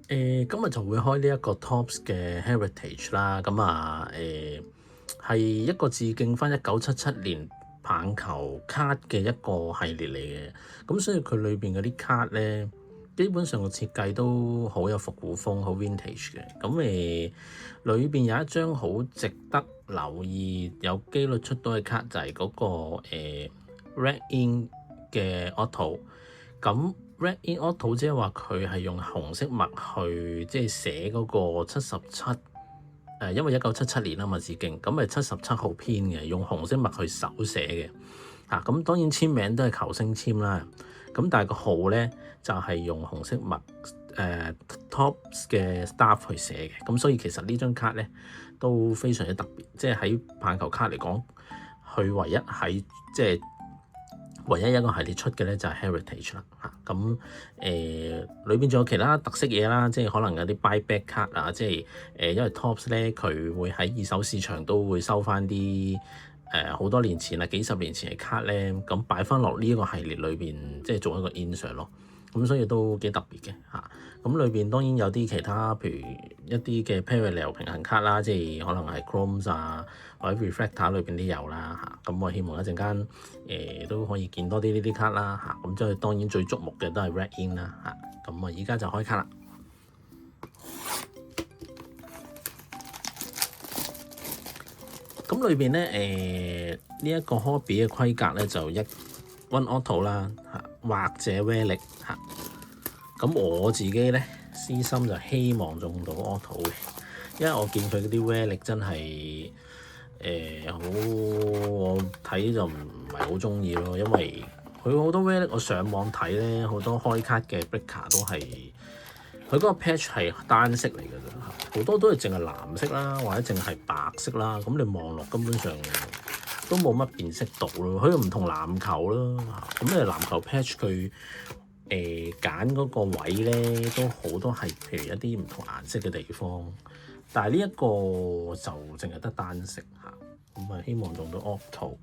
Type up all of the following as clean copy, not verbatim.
今日就會開呢一個 Topps 嘅 Heritage 啦，咁係一個致敬翻1977年棒球卡嘅一個系列嚟嘅，咁所以佢裏邊嗰啲卡咧，基本上個設計都好有復古風，好 vintage 嘅。咁裏邊有一張好值得留意，有機率出到嘅卡就係嗰、個Red Ink 嘅 Auto。咁 Red Ink Auto 即係話佢係用紅色墨去即係寫嗰個77，因為1977年啊嘛致敬，咁係77號編嘅，用紅色墨去手寫嘅。咁當然簽名都係球星簽啦，咁但係個號咧就係用紅色墨Topps 嘅 staff 去寫嘅，咁所以其實呢張卡咧都非常之特別，即係喺棒球卡嚟講，佢唯一喺即係唯一一個系列出嘅咧就係 Heritage 啦嚇，咁裏邊仲有其他特色嘢啦，即係可能有啲 buyback 卡啊，即係因為 Topps 咧佢會喺二手市場都會收翻啲好多年前啊幾十年前嘅卡咧，咁擺翻落呢一個系列裏邊，即係做一個 insert 咯，咁所以都幾特別嘅嚇。咁裏邊當然有啲其他，譬如一啲嘅 parallel 平衡卡啦，即係可能係 Chromes 啊或者 Refractor 裏邊都有啦嚇。咁我希望一陣間都可以見多啲呢啲卡啦嚇。咁即係當然最矚目嘅都係 Red Ink 啦嚇。咁我而家就開卡啦。咁裏邊咧呢一個 Hobby 嘅規格咧就One Auto 啦嚇，或者 Relic 嚇。咁我自己咧私心就希望中到 Auto 嘅，因為我見佢嗰啲 Relic 真係我睇就唔係好中意咯，因為佢好多 Relic 我上網睇咧，好多開卡嘅 Breaker 都係佢嗰個 patch 係單色嚟㗎啫，好多都係淨係藍色啦，或者淨係白色啦，咁你望落根本上都冇乜辨識度咯。佢又唔同籃球咯，咁你籃球 patch 佢揀嗰個位咧都好多係譬如一啲唔同顏色嘅地方，但係呢一個就淨係得單色嚇，咁啊希望用到 Auto。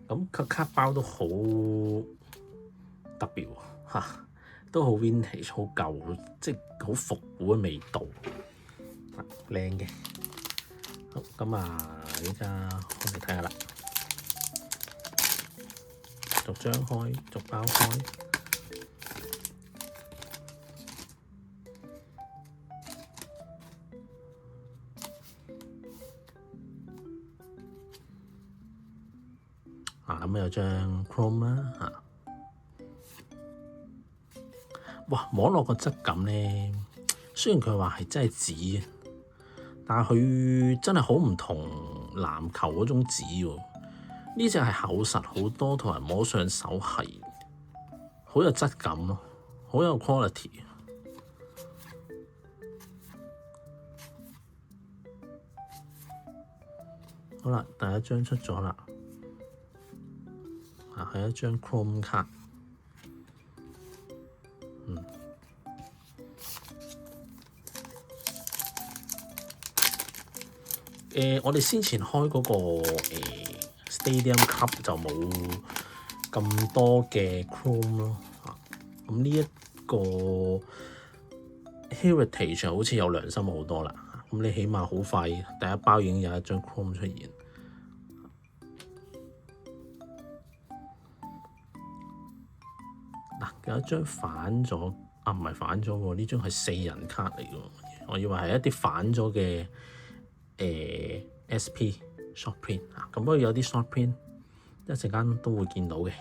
咁個卡包都好特別喎嚇，都好 vintage 好舊，即係好復古嘅味道，靚嘅。好，咁依家我哋睇下啦，逐張開，逐包開。咁有張 Chrome 啦嚇，哇！摸落個質感咧，雖然佢話係真係紙，但係佢真係好唔同籃球嗰種紙喎。呢隻係厚實好多，同埋摸上手係好有質感咯，好有 quality。好啦，第一張出咗啦。係一張 Chrome 卡，我哋先前開嗰個Stadium Cup 就冇咁多嘅 Chrome 咯，咁呢一個 Heritage 好似有良心好多啦，咁你起碼好快第一包已經有一張 Chrome 出現。有一張反咗，唔係反咗喎，呢張係4人卡嚟嘅，我以為係一啲反咗嘅SP short print 咁不過有啲 short print 一陣間都會見到嘅。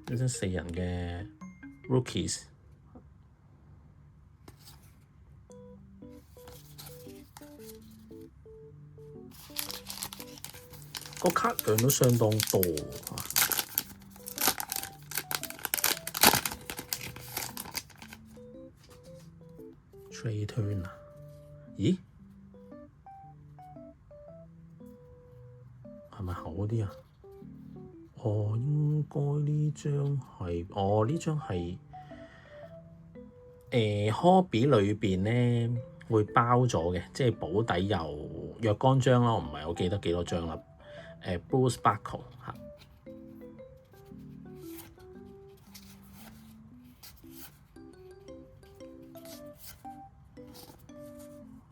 呢張4人嘅 Rookies。個卡量都相當多，Trey Turner，咦？係咪厚啲啊？應該呢張係，呢張係Hobby 裏邊咧會包咗嘅，即係保底有若干張咯，唔係我記得幾多張啦。Blue Sparkle 嚇。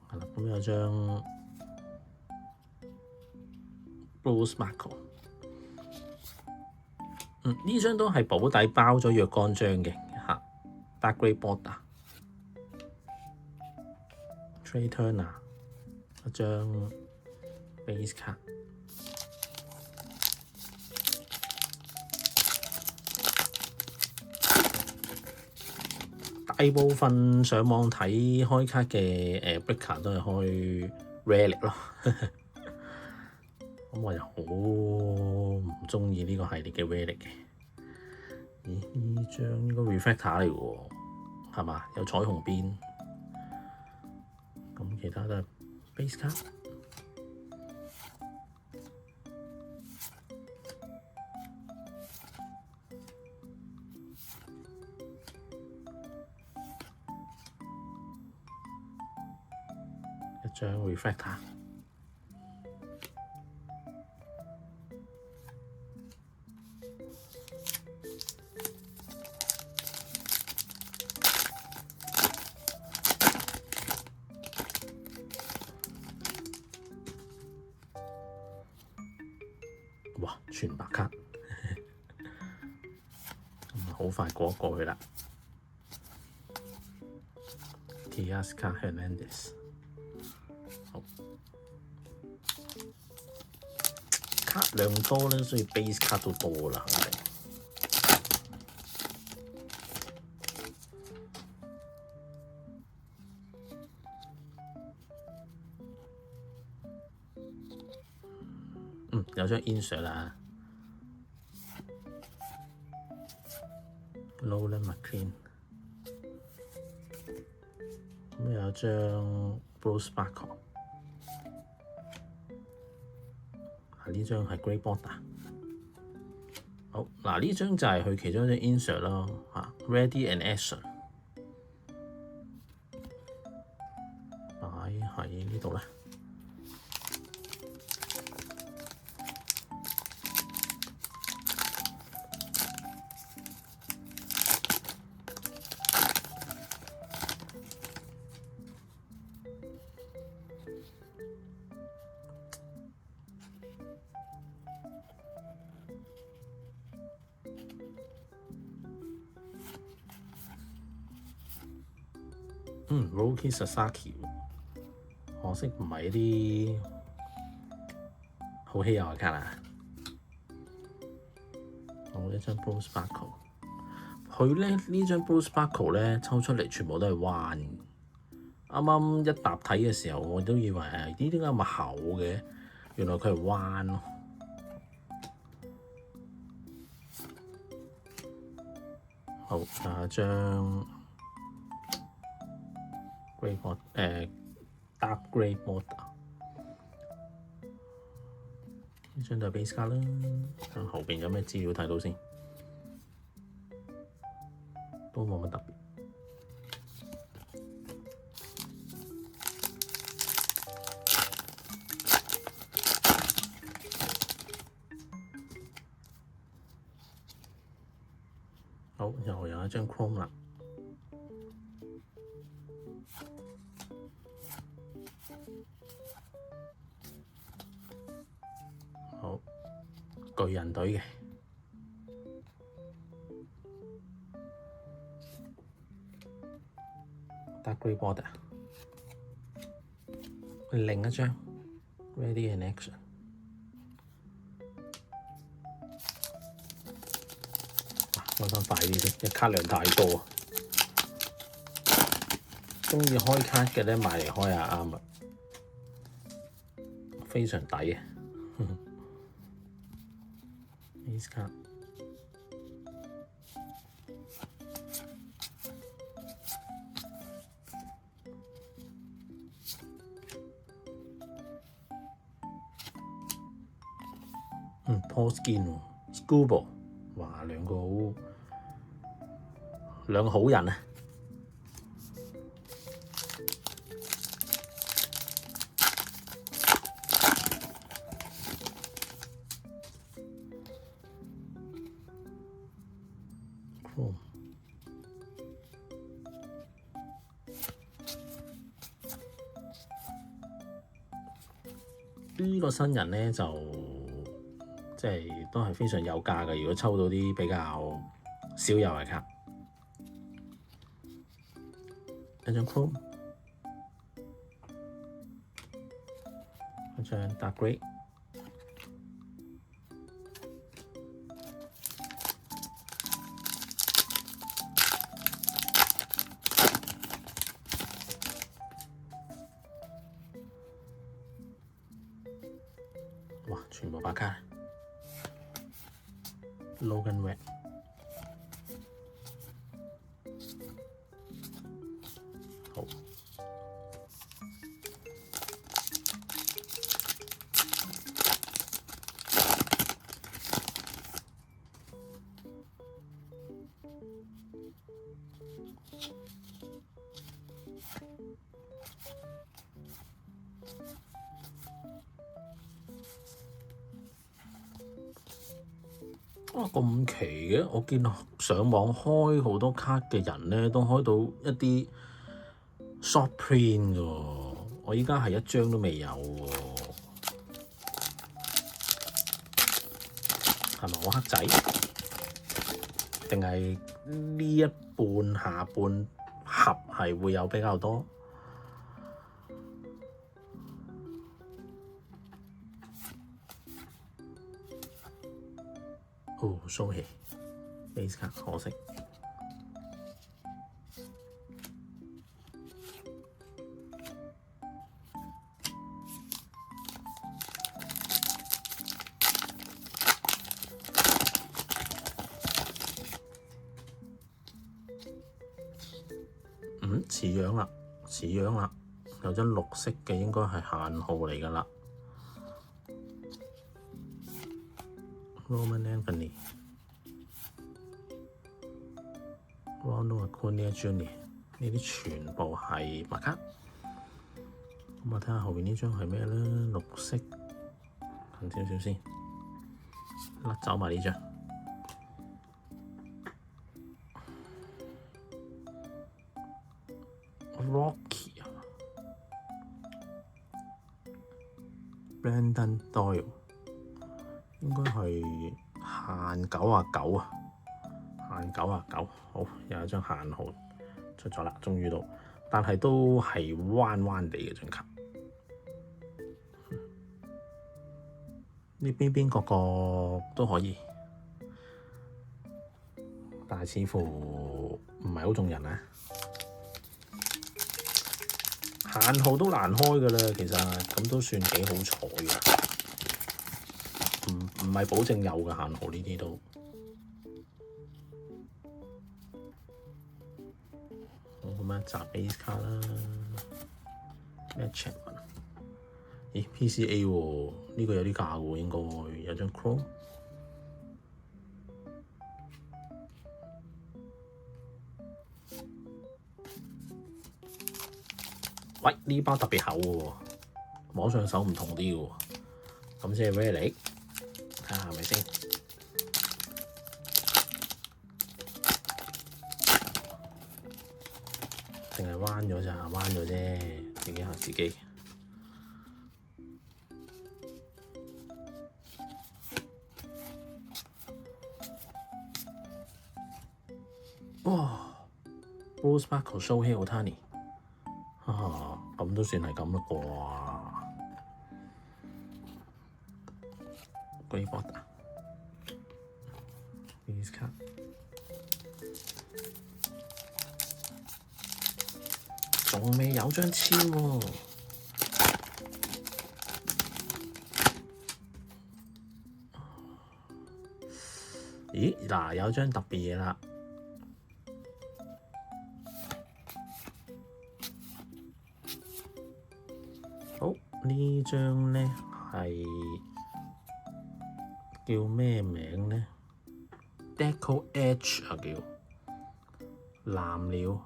係啦，咁有張 Blue Sparkle。呢張都係保底包咗若干張嘅嚇 ，Dark Grey Border。Trey Turner 一張 base 卡。大部分上網睇開卡嘅breaker 都係開 Relic 咯。咁我又好唔中意呢個系列嘅 Relic 嘅。咦？呢張應該 refractor 嚟嘅喎，係嘛？有彩虹邊。咁其他都係 base 卡。一張 refractor。哇！全白卡，咁好快過去啦。Teoscar Hernandez， 好卡量多咧，所以 base 卡都多啦，肯定。有張 insert 啦 ，Nolan McLean， 咁有張 Blue Sparkle， 呢張係 Grey Border。好，嗱呢張就係佢其中一張 insert 咯，嚇 Ready and Action， 擺喺呢度咧。Roki Sasaki， 可惜唔係啲好稀有嘅卡啦。好，呢張 Blue Sparkle， 佢咧呢張 Blue Sparkle 咧抽出嚟全部都係彎嘅。啱啱一搭睇嘅時候，我都以為呢點解咁厚嘅？原來佢係彎咯。好，下一張。Grey Border， Dark Grey Border， 呢張就係 base 卡啦。睇後邊有咩資料睇到先，都冇乜特別。好，又有一張 Chrome 啦。好，巨人隊嘅Dark Grey Border， 另一張 Ready and Action。我想快啲先，一卡量太多。鍾意開卡嘅咧，買嚟開下啱啊，非常抵嘅。Base 卡，Paul Skeens、Scuba， 哇，兩個好人啊！ Chrome。呢個新人咧就即係都係非常有價嘅。如果抽到啲比較少有嘅卡，一張 Chrome， 一張 Dark Grey， 哇！全部白卡 ，Logan Webb。好，咁奇嘅，我見上網開好多卡嘅人咧，都開到一啲 short print 嘅喎，我依家係一張都未有喎，係咪我黑仔？定係呢一半下半盒係會有比較多？哦，蘇氣 base 卡可惜。似樣啦，似樣啦，有張綠色嘅應該係限號嚟㗎啦。Roman Anthony、Ronald Acuna Jr. 呢啲全部係白卡。咁我睇下後面呢張係咩咧？綠色，近少少先，甩走埋呢張。Rocky 啊 ，Brandon Doyle 應該係限99啊，限99。好，有一張限號出咗啦，終於到，但係都係彎彎地嘅張卡。呢邊角都可以，但係似乎唔係好中人啊。限號都難開㗎啦，其實咁都算幾好彩嘅，唔係保證有嘅限號呢啲都。好，咁樣集 base 卡啦 ，Match 咦 PCA 喎，呢個有啲價喎，應該有張 Chrome。喂，呢包特別厚喎，摸上手唔同啲喎，咁即係 Relic，睇下係咪先？定係彎咗咋？彎咗啫，自己嚇自己。哇 Bruce Sparkle Shohei Ohtani 啊，咁都算係咁啦啩？Grey Border Base 卡，仲未有張籤喎。咦，嗱，有張特別嘢啦。好，呢張咧係叫咩名咧 ？Deco Edge 啊，叫藍鳥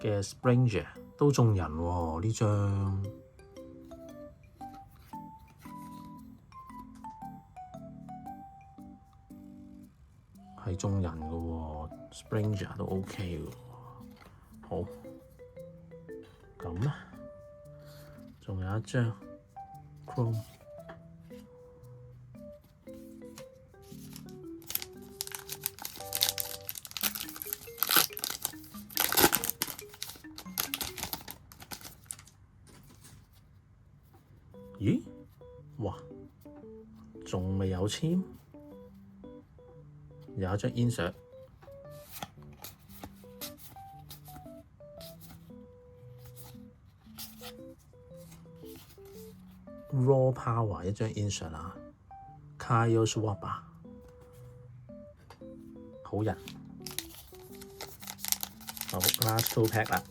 嘅 Springer 都中人喎，呢張係眾人嘅喎，Springer 都 OK 嘅喎。好，咁咧，仲有一張 Chrome。咦？哇！仲未有簽，有一張 insert。Raw Power 一張 insert 啊 Kyle Schwarber 好人。好 last two pack 啦。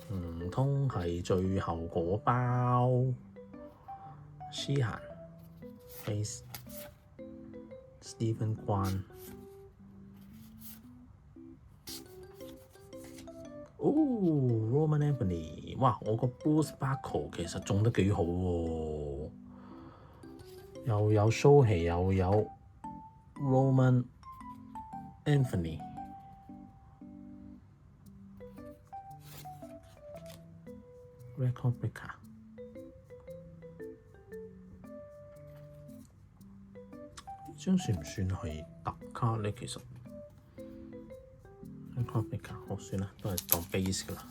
唔通係最後嗰包思涵 Face Stephen Kwan。哦 Roman Anthony， 哇！我個 Blue Sparkle 其實中得幾好喎，又有蘇氣又有 Roman Anthony。Record Breaker， 呢張算唔算係特卡咧？其實 Record Breaker， 好算啦，都係當 base 噶啦。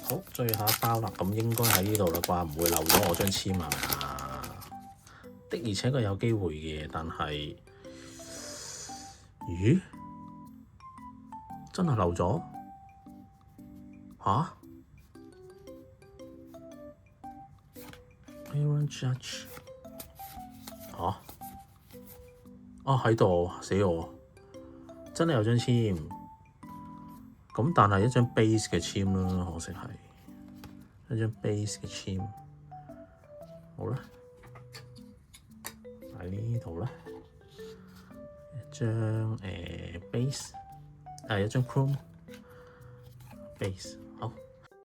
好，最後一包啦，咁應該喺呢度啦啩，唔會漏咗我張籤係咪啊？的而且確有機會嘅，但係，咦？真係漏咗？吓 Aaron Judge 吓？喺度死我！真係有張籤，咁但係一張 base 嘅籤啦，可惜係一張 base 嘅籤。好啦，喺呢度啦，一張base，一張 Chrome base。